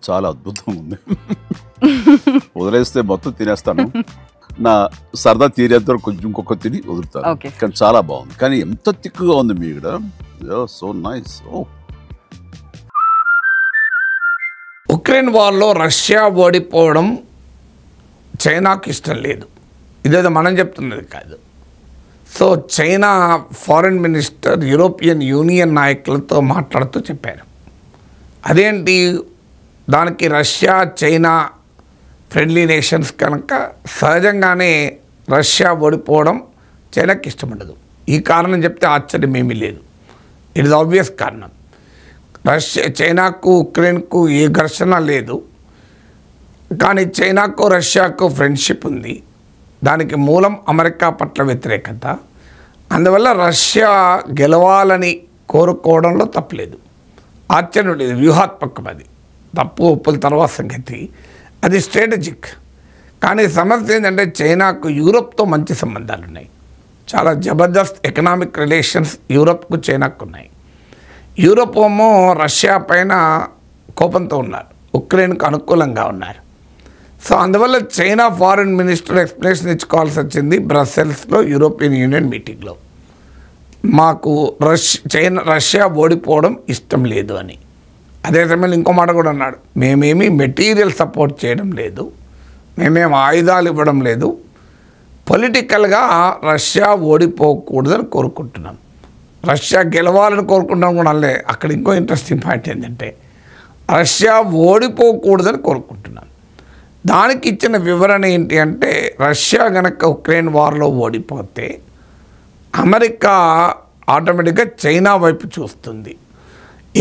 చాలా అద్భుతంగా ఉంది. వదిలేస్తే మొత్తం తినేస్తాను. నా సరదా తీరేంత వరకు కొంచెం ఇంకొక తిని వదులుతాను. ఓకే. కానీ చాలా బాగుంది. కానీ ఎంత తిక్కుగా ఉంది మీగడ. So nice. ఉక్రెయిన్ వార్లో రష్యా ఓడిపోవడం చైనాకు ఇష్టం లేదు. ఇదేదో మనం చెప్తున్నది కాదు. So China foreign minister European union నాయకులతో మాట్లాడుతూ చెప్పారు. అదేంటి, దానికి రష్యా చైనా ఫ్రెండ్లీ నేషన్స్ కనుక సహజంగానే రష్యా ఓడిపోవడం చైనాకి ఇష్టం ఉండదు. ఈ కారణం చెప్తే ఆశ్చర్యం ఏమీ లేదు. ఇట్ ఇస్ ఆబ్వియస్ కారణం. చైనాకు ఉక్రెయిన్కు ఏ ఘర్షణ లేదు, కానీ చైనాకు రష్యాకు ఫ్రెండ్షిప్ ఉంది. దానికి మూలం అమెరికా పట్ల వ్యతిరేకత. అందువల్ల రష్యా గెలవాలని కోరుకోవడంలో తప్పలేదు, ఆశ్చర్యం లేదు. వ్యూహాత్మకం, అది తప్పు ఒప్పుల తర్వాత సంగతి, అది స్ట్రాటజిక్. కానీ సమస్య ఏంటంటే చైనాకు యూరోప్తో మంచి సంబంధాలు ఉన్నాయి. చాలా జబర్దస్త్ ఎకనామిక్ రిలేషన్స్ యూరోప్కు చైనాకు ఉన్నాయి. యూరోప్ ఏమో రష్యా పైన కోపంతో ఉన్నారు, ఉక్రెయిన్కు అనుకూలంగా ఉన్నారు. సో అందువల్ల చైనా ఫారిన్ మినిస్టర్ ఎక్స్ప్లెనేషన్ ఇచ్చుకోవాల్సి వచ్చింది బ్రసెల్స్లో యూరోపియన్ యూనియన్ మీటింగ్లో. మాకు రష్యా ఓడిపోవడం ఇష్టం లేదు అని. అదే సమయంలో ఇంకో మాట కూడా అన్నాడు, మేమేమీ మెటీరియల్ సపోర్ట్ చేయడం లేదు, మేమేం ఆయుధాలు ఇవ్వడం లేదు, పొలిటికల్గా రష్యా ఓడిపోకూడదని కోరుకుంటున్నాం. రష్యా గెలవాలని కోరుకుంటాం కూడా అల్లే. అక్కడ ఇంకో ఇంట్రెస్టింగ్ పాయింట్ ఏంటంటే రష్యా ఓడిపోకూడదని కోరుకుంటున్నాం. దానికి ఇచ్చిన వివరణ ఏంటి అంటే, రష్యా కనుక ఉక్రెయిన్ వార్లో ఓడిపోతే అమెరికా ఆటోమేటిక్గా చైనా వైపు చూస్తుంది.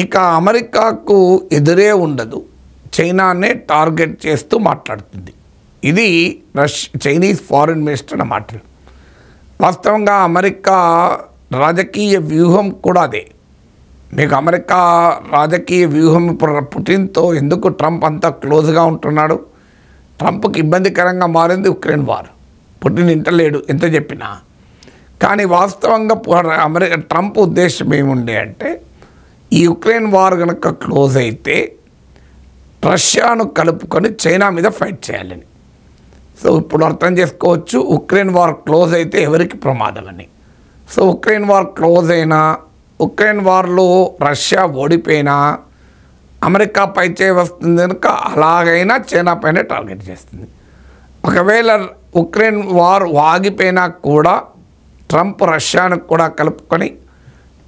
ఇక అమెరికాకు ఎదురే ఉండదు, చైనానే టార్గెట్ చేస్తూ మాట్లాడుతుంది. ఇది చైనీస్ ఫారిన్ మినిస్టర్ మాటలు. వాస్తవంగా అమెరికా రాజకీయ వ్యూహం కూడా అదే. మీకు అమెరికా రాజకీయ వ్యూహం పుటిన్తో ఎందుకు ట్రంప్ అంతా క్లోజ్గా ఉంటున్నాడు? ట్రంప్కి ఇబ్బందికరంగా మారింది ఉక్రెయిన్ వార్. పుటిన్ ఇంటలేడు ఎంత చెప్పినా. కానీ వాస్తవంగా ట్రంప్ ఉద్దేశం ఏముండే అంటే, ఈ ఉక్రెయిన్ వార్ కనుక క్లోజ్ అయితే రష్యాను కలుపుకొని చైనా మీద ఫైట్ చేయాలని. సో ఇప్పుడు అర్థం చేసుకోవచ్చు ఉక్రెయిన్ వార్ క్లోజ్ అయితే ఎవరికి ప్రమాదం అని. సో ఉక్రెయిన్ వార్ క్లోజ్ అయినా, ఉక్రెయిన్ వార్లో రష్యా ఓడిపోయినా అమెరికా పైచే వస్తుంది కనుక అలాగైనా చైనా పైన టార్గెట్ చేస్తుంది. ఒకవేళ ఉక్రెయిన్ వార్ ఆగిపోయినా కూడా ట్రంప్ రష్యాను కూడా కలుపుకొని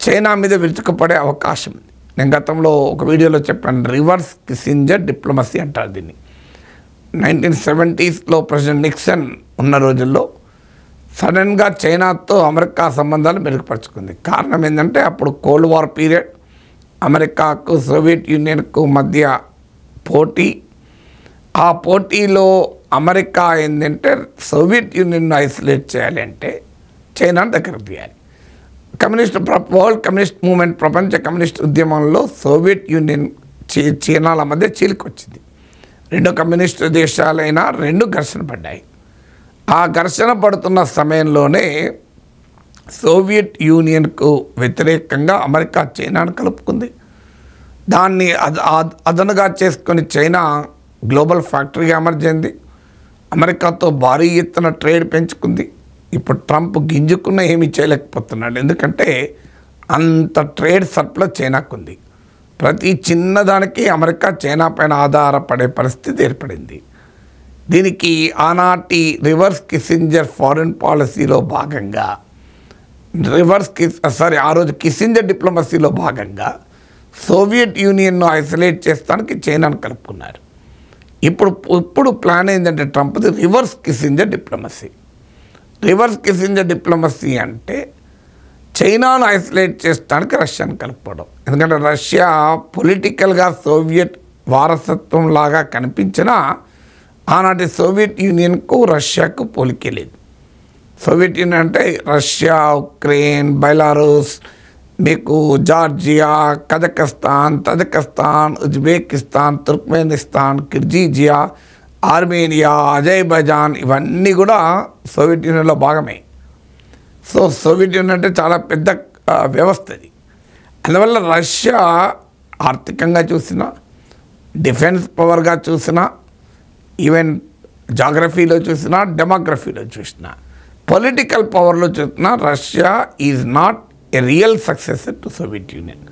చైనా మీద విరుచుకుపడే అవకాశం ఉంది. నేను గతంలో ఒక వీడియోలో చెప్పాను, రివర్స్ కిస్సింజర్ డిప్లొమసీ అంటారు దీన్ని. 1970s ప్రెసిడెంట్ నిక్సన్ ఉన్న రోజుల్లో సడన్గా చైనాతో అమెరికా సంబంధాలు మెరుగుపరుచుకుంది. కారణం ఏంటంటే అప్పుడు కోల్డ్ వార్ పీరియడ్, అమెరికాకు సోవియట్ యూనియన్కు మధ్య పోటీ. ఆ పోటీలో అమెరికా ఏంటంటే సోవియట్ యూనియన్ను ఐసోలేట్ చేయాలి అంటే చైనాను దగ్గరకు తీయాలి. వరల్డ్ కమ్యూనిస్ట్ మూవ్మెంట్, ప్రపంచ కమ్యూనిస్ట్ ఉద్యమంలో సోవియట్ యూనియన్ చైనాల మధ్య చీలికొచ్చింది. రెండు కమ్యూనిస్టు దేశాలైనా రెండు ఘర్షణ పడ్డాయి. ఆ ఘర్షణ పడుతున్న సమయంలోనే సోవియట్ యూనియన్కు వ్యతిరేకంగా అమెరికా చైనాను కలుపుకుంది. దాన్ని అదనుగా చేసుకొని చైనా గ్లోబల్ ఫ్యాక్టరీగా అమర్చింది. అమెరికాతో భారీ ఎత్తున ట్రేడ్ పెంచుకుంది. ఇప్పుడు ట్రంప్ గింజుకున్న ఏమీ చేయలేకపోతున్నాడు, ఎందుకంటే అంత ట్రేడ్ సర్ప్లస్ చైనాకు ఉంది. ప్రతి చిన్నదానికి అమెరికా చైనా పైన ఆధారపడే పరిస్థితి ఏర్పడింది. దీనికి ఆనాటి రివర్స్ కిస్సింజర్ ఫారిన్ పాలసీలో భాగంగా ఆ రోజు కిస్సింజర్ డిప్లొమసీలో భాగంగా సోవియట్ యూనియన్ను ఐసోలేట్ చేస్తానికి చైనాను కలుపుకున్నారు. ఇప్పుడు ప్లాన్ ఏంటంటే ట్రంప్ది reverse Kissinger diplomacy. Reverse Kissinger diplomacy అంటే చైనాను ఐసోలేట్ చేసడానికి రష్యాను కలుపుకోవడం. ఎందుకంటే రష్యా పొలిటికల్గా సోవియట్ వారసత్వం లాగా కనిపించినా ఆనాటి సోవియట్ యూనియన్కు రష్యాకు పోలికే లేదు. సోవియట్ యూనియన్ అంటే రష్యా, ఉక్రెయిన్, బెలారూస్, మీకు Georgia, Kazakhstan, Tajikistan, Uzbekistan, Turkmenistan, Kirgizia, Armenia, Azerbaijan ఇవన్నీ కూడా సోవియట్ యూనియన్లో భాగమే. సో సోవియట్ యూనియన్ అంటే చాలా పెద్ద వ్యవస్థ అది. అందువల్ల రష్యా ఆర్థికంగా చూసినా, డిఫెన్స్ పవర్గా చూసినా, ఈవెన్ జాగ్రఫీలో చూసినా, డెమోగ్రఫీలో చూసినా, పొలిటికల్ పవర్లో చూసినా Russia is not a real successor to Soviet union.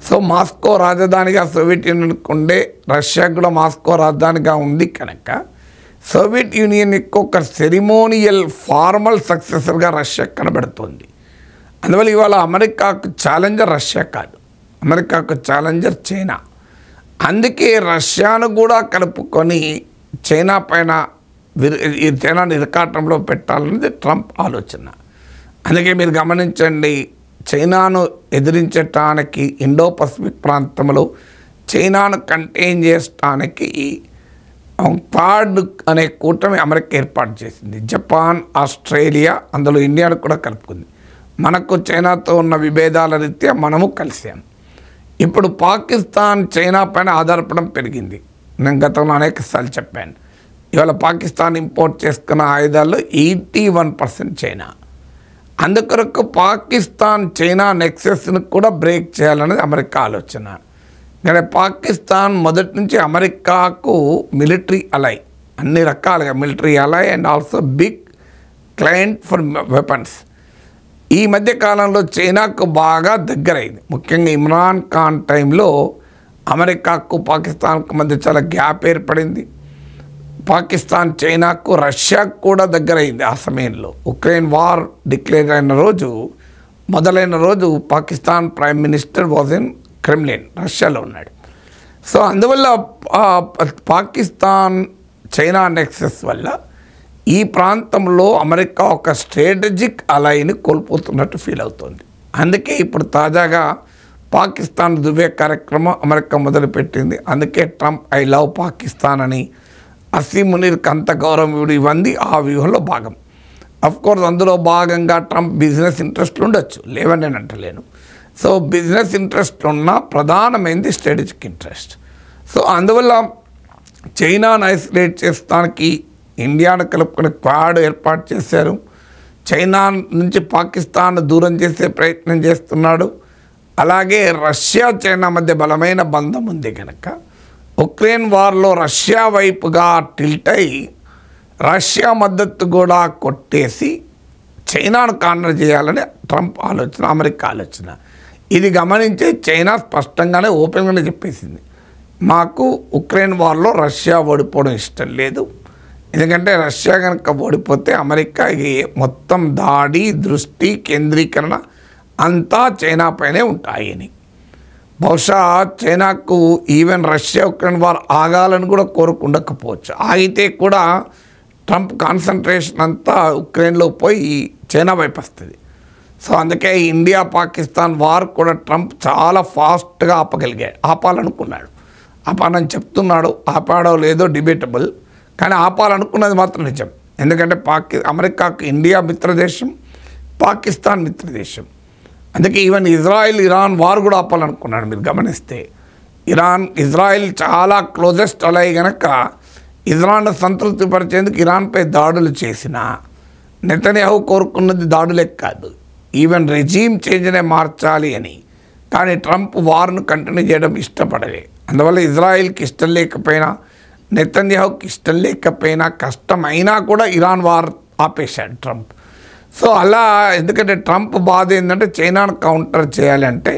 So Moscow రాజధానిగా సోవియట్ యూనియన్కి ఉండే రష్యాకు కూడా మాస్కో రాజధానిగా ఉంది కనుక సోవియట్ యూనియన్ ఒక సెరిమోనియల్ ఫార్మల్ సక్సెసర్గా రష్యా కనబడుతుంది. అందువల్ల ఇవాళ అమెరికాకు ఛాలెంజర్ రష్యా కాదు, అమెరికాకు ఛాలెంజర్ చైనా. అందుకే రష్యాను కూడా కలుపుకొని చైనా పైన చైనాని ఇరకాటంలో పెట్టాలనేది ట్రంప్ ఆలోచన. అందుకే మీరు గమనించండి, చైనాను ఎదిరించటానికి ఇండో పసిఫిక్ ప్రాంతంలో చైనాను కంటైన్ చేయడానికి క్వాడ్ అనే కూటమి అమెరికా ఏర్పాటు చేసింది. జపాన్, ఆస్ట్రేలియా, అందులో ఇండియాను కూడా కలుపుకుంది. మనకు చైనాతో ఉన్న విభేదాల రీత్యా మనము కలిసాం. ఇప్పుడు పాకిస్తాన్ చైనా పైన ఆధారపడడం పెరిగింది. నేను గతంలో అనేకసార్లు చెప్పాను. ఇవాళ పాకిస్తాన్ ఇంపోర్ట్ చేసుకున్న ఆయుధాల్లో 81% చైనా. అందుకొరకు పాకిస్తాన్ చైనా నెక్సెస్ను కూడా బ్రేక్ చేయాలనేది అమెరికా ఆలోచన. కానీ పాకిస్తాన్ మొదటి నుంచి అమెరికాకు మిలిటరీ అలై, అన్ని రకాలుగా military ally and also big client for weapons. ఈ మధ్య కాలంలో చైనాకు బాగా దగ్గరైంది. ముఖ్యంగా ఇమ్రాన్ ఖాన్ టైంలో అమెరికాకు పాకిస్తాన్కు మధ్య చాలా గ్యాప్ ఏర్పడింది. పాకిస్తాన్ చైనాకు రష్యాకు కూడా దగ్గరైంది. ఆ సమయంలో ఉక్రెయిన్ వార్ డిక్లేర్ అయిన రోజు, మొదలైన రోజు Pakistan prime minister was in Kremlin, రష్యాలో ఉన్నాడు. సో అందువల్ల పాకిస్తాన్ చైనా నెక్సెస్ వల్ల ఈ ప్రాంతంలో అమెరికా ఒక స్ట్రాటజిక్ అలైని కోల్పోతున్నట్టు ఫీల్ అవుతుంది. అందుకే ఇప్పుడు తాజాగా పాకిస్తాన్ దువ్వే కార్యక్రమం అమెరికా మొదలుపెట్టింది. అందుకే ట్రంప్ ఐ లవ్ పాకిస్తాన్ అని అసీం మునీర్కి అంత గౌరవం ఇవ్వడం, ఇవన్నీ ఆ వ్యూహంలో భాగం. అఫ్కోర్స్ అందులో భాగంగా ట్రంప్ బిజినెస్ ఇంట్రెస్ట్లు ఉండొచ్చు, లేవని నేను అంటలేను. సో బిజినెస్ ఇంట్రెస్ట్ ఉన్న ప్రధానమైనది స్ట్రాటజిక్ ఇంట్రెస్ట్. సో అందువల్ల చైనాను ఐసోలేట్ చేస్తానికి ఇండియాను కలుపుకుని క్వాడ్ ఏర్పాటు చేశారు. చైనా నుంచి పాకిస్తాన్ దూరం చేసే ప్రయత్నం చేస్తున్నాడు. అలాగే రష్యా చైనా మధ్య బలమైన బంధం ఉంది కనుక ఉక్రెయిన్ వార్లో రష్యా వైపుగా టిల్ట్ అయి రష్యా మద్దతు కూడా కొట్టేసి చైనాను కార్నర్ చేయాలని ట్రంప్ ఆలోచన, అమెరికా ఆలోచన. ఇది గమనించే చైనా స్పష్టంగానే ఓపెన్గానే చెప్పేసింది, మాకు ఉక్రెయిన్ వార్లో రష్యా ఓడిపోవడం ఇష్టం లేదు. ఎందుకంటే రష్యా కనుక ఓడిపోతే అమెరికా మొత్తం దాడి, దృష్టి కేంద్రీకరణ అంతా చైనా పైనే ఉంటాయని. బహుశా చైనాకు ఈవెన్ రష్యా ఉక్రెయిన్ వార్ ఆగాలని కూడా కోరుకుండకపోవచ్చు. ఆగితే కూడా ట్రంప్ కాన్సన్ట్రేషన్ అంతా ఉక్రెయిన్లో పోయి చైనా వైపు వస్తుంది. సో అందుకే ఇండియా పాకిస్తాన్ వార్ కూడా ట్రంప్ చాలా ఫాస్ట్గా ఆపాలనుకున్నాడు. ఆపాలని చెప్తున్నాడు, ఆపాడో లేదో డిబేటబుల్, కానీ ఆపాలనుకున్నది మాత్రం నిజం. ఎందుకంటే అమెరికాకు ఇండియా మిత్రదేశం, పాకిస్తాన్ మిత్రదేశం. అందుకే ఈవెన్ ఇజ్రాయిల్-ఇరాన్ వార్ కూడా ఆపాలనుకున్నాడు. మీరు గమనిస్తే ఇజ్రాయిల్ చాలా క్లోజెస్ట్ అలై కనుక ఇజ్రాయిల్ను సంతృప్తిపరిచేందుకు ఇరాన్పై దాడులు చేసిన నెతన్యాహు కోరుకున్నది దాడులే కాదు, ఈవెన్ రెజీమ్ చేంజ్నే మార్చాలి అని. కానీ ట్రంప్ వార్ను కంటిన్యూ చేయడం ఇష్టపడలే. అందువల్ల ఇజ్రాయిల్కి ఇష్టం లేకపోయినా, నెతన్యాహుకి ఇష్టం లేకపోయినా, కష్టమైనా కూడా ఇరాన్ వార్ ఆపేశాడు ట్రంప్. సో అలా, ఎందుకంటే ట్రంప్ బాధ ఏంటంటే చైనాను కౌంటర్ చేయాలంటే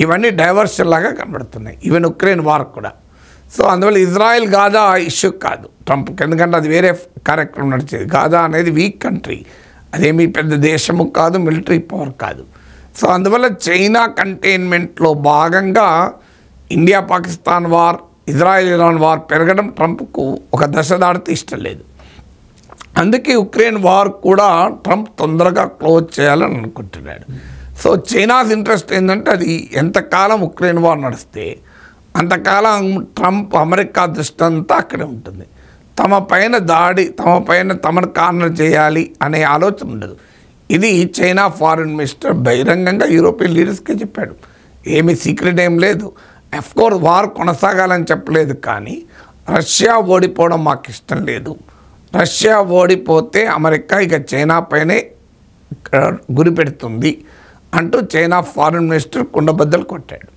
ఇవన్నీ డైవర్షన్ లాగా కనబడుతున్నాయి, ఈవెన్ ఉక్రెయిన్ వార్ కూడా. సో అందువల్ల ఇజ్రాయెల్ గాజా ఇష్యూ కాదు ట్రంప్కి, ఎందుకంటే అది వేరే కార్యక్రమం నడిచేది. గాజా అనేది వీక్ కంట్రీ, అదేమీ పెద్ద దేశము కాదు, మిలిటరీ పవర్ కాదు. సో అందువల్ల చైనా కంటైన్మెంట్లో భాగంగా India Pakistan war, Israel-Iran war పెరగడం ట్రంప్కు ఒక దశ దాటితే ఇష్టం లేదు. అందుకే ఉక్రెయిన్ వార్ కూడా ట్రంప్ తొందరగా క్లోజ్ చేయాలని అనుకుంటున్నాడు. సో చైనాస్ ఇంట్రెస్ట్ ఏంటంటే అది ఎంతకాలం ఉక్రెయిన్ వార్ నడిస్తే అంతకాలం ట్రంప్ అమెరికా దృష్టి అంతా అక్కడే ఉంటుంది. తమ పైన దాడి, తమను కార్నర్ చేయాలి అనే ఆలోచన ఉండదు. ఇది చైనా ఫారిన్ మినిస్టర్ బహిరంగంగా యూరోపియన్ లీడర్స్కే చెప్పాడు. ఏమీ సీక్రెట్ ఏం లేదు. అఫ్కోర్స్ వార్ కొనసాగాలని చెప్పలేదు, కానీ రష్యా ఓడిపోవడం మాకు ఇష్టం లేదు. రష్యా ఓడిపోతే అమెరికా ఇక చైనా పైనే గురి పెడుతుంది అంటూ చైనా ఫారిన్ మినిస్టర్ కుండబద్దలు కొట్టాడు.